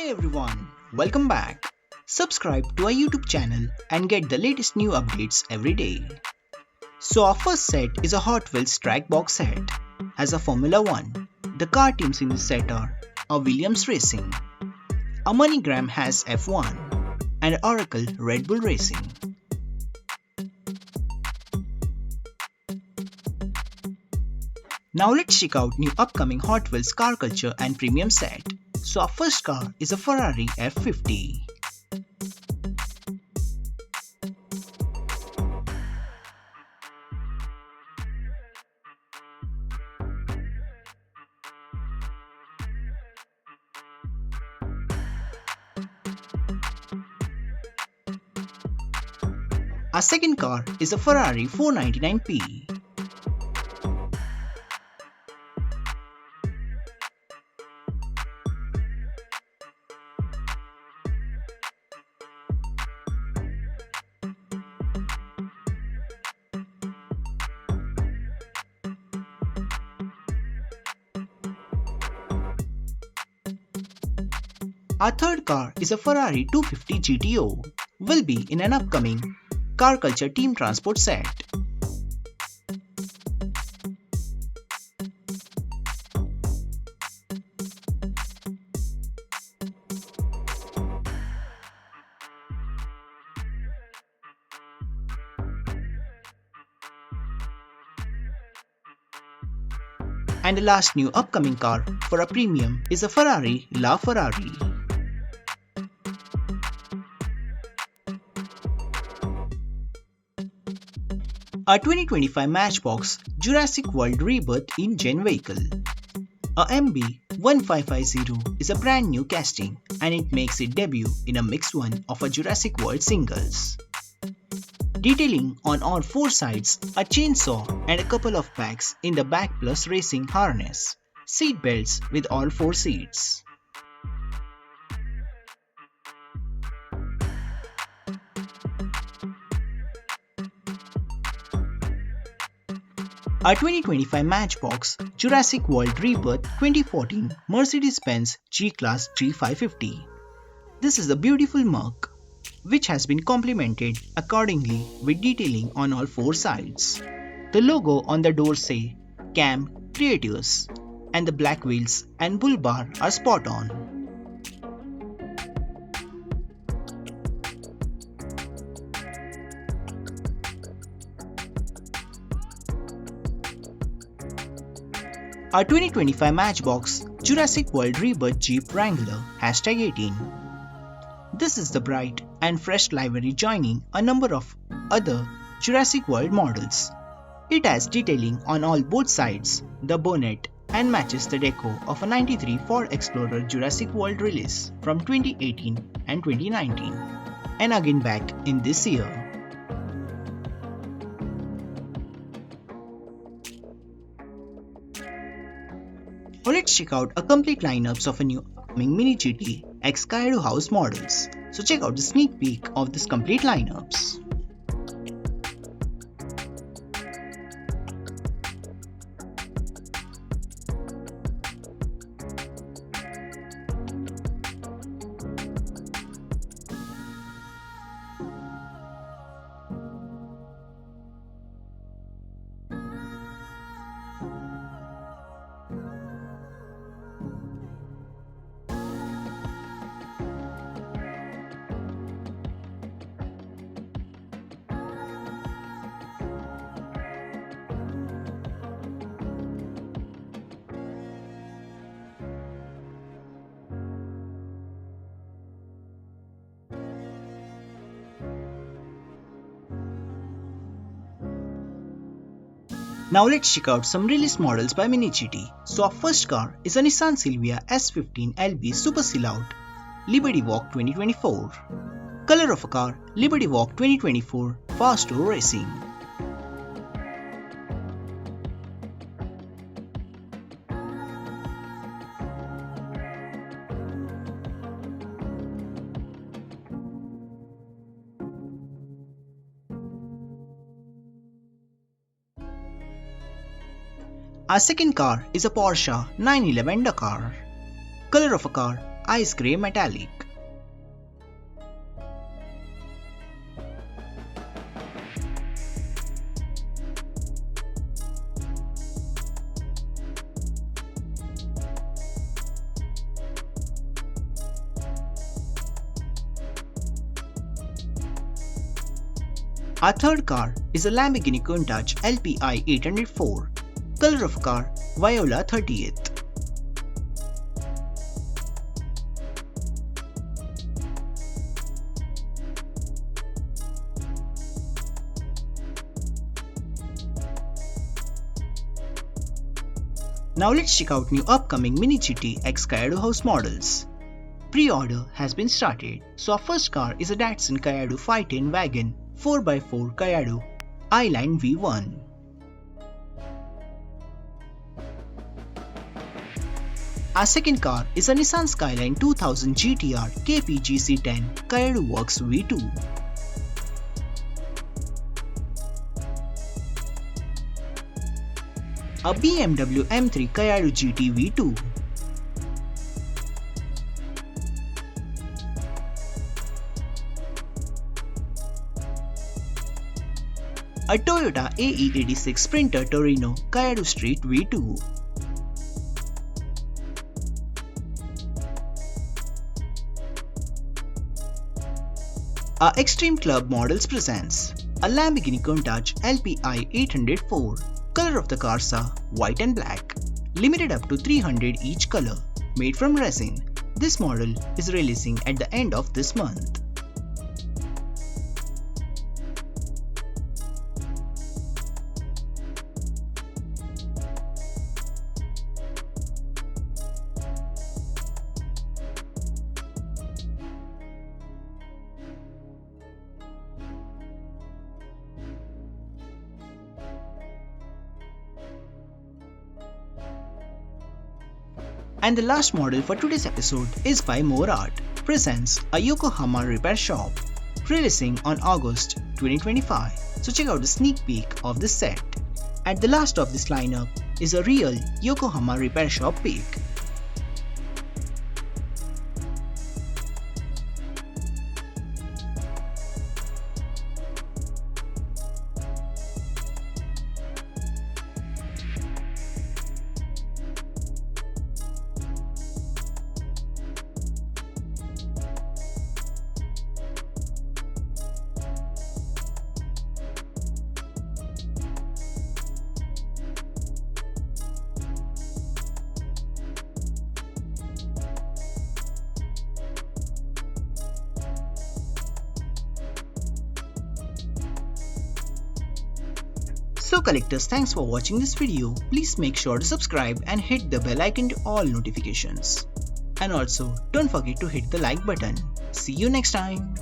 Hey everyone, welcome back. Subscribe to our YouTube channel and get the latest new updates every day. So our first set is a Hot Wheels track box set. As a Formula 1, the car teams in this set are a Williams Racing, a MoneyGram has F1, and Oracle Red Bull Racing. Now let's check out new upcoming Hot Wheels car culture and premium set. So our first car is a Ferrari F50. Our second car is a Ferrari 499p. Our third car is a Ferrari 250 GTO, will be in an upcoming Car Culture Team Transport set. And the last new upcoming car for a premium is a Ferrari LaFerrari. A 2025 Matchbox Jurassic World Rebirth in-gen vehicle. A MB1550 is a brand new casting and it makes its debut in a mixed one of a Jurassic World singles. Detailing on all four sides, a chainsaw and a couple of packs in the back plus racing harness. Seat belts with all four seats. A 2025 Matchbox Jurassic World Rebirth 2014 Mercedes-Benz G-Class G550. This is a beautiful Merc, which has been complemented accordingly with detailing on all four sides. The logo on the door say Cam Creatives, and the black wheels and bull bar are spot on. Our 2025 Matchbox Jurassic World Rebirth Jeep Wrangler #18. This is the bright and fresh livery joining a number of other Jurassic World models. It has detailing on all both sides, the bonnet, and matches the deco of a '93 Ford Explorer Jurassic World release from 2018 and 2019, and again back in this year. Now let's check out a complete lineups of a new upcoming Mini GT X Kaidohouse models. So check out the sneak peek of this complete lineups. Now let's check out some release models by Mini GT. So our first car is a Nissan Silvia S15 LB Super Silhouette Liberty Walk 2024. Color of a car Liberty Walk 2024 Fast Tour Racing. Our second car is a Porsche 911 Dakar. Color of a car Ice Grey Metallic. Our third car is a Lamborghini Countach LPI 804, color of car Viola 30th. Now let's check out new upcoming Mini GT x Kaidohouse models. Pre-order has been started, so our first car is a Datsun Kaido 510 Wagon 4x4 Kaido I-Line V1. Our second car is a Nissan Skyline 2000 GTR KPGC10 Kaido Works V2. A BMW M3 Kaido GT V2. A Toyota AE86 Sprinter Trueno Kaido Street V2. Our Extreme Club Models presents a Lamborghini Countach LPI 804. Color of the cars are white and black. Limited up to 300 each color. Made from resin. This model is releasing at the end of this month. And the last model for today's episode is by MoreArt, presents a Yokohama repair shop, releasing on August 2025. So check out the sneak peek of this set. At the last of this lineup is a real Yokohama repair shop peek. So collectors, thanks for watching this video. Please make sure to subscribe and hit the bell icon to all notifications. And also don't forget to hit the like button. See you next time.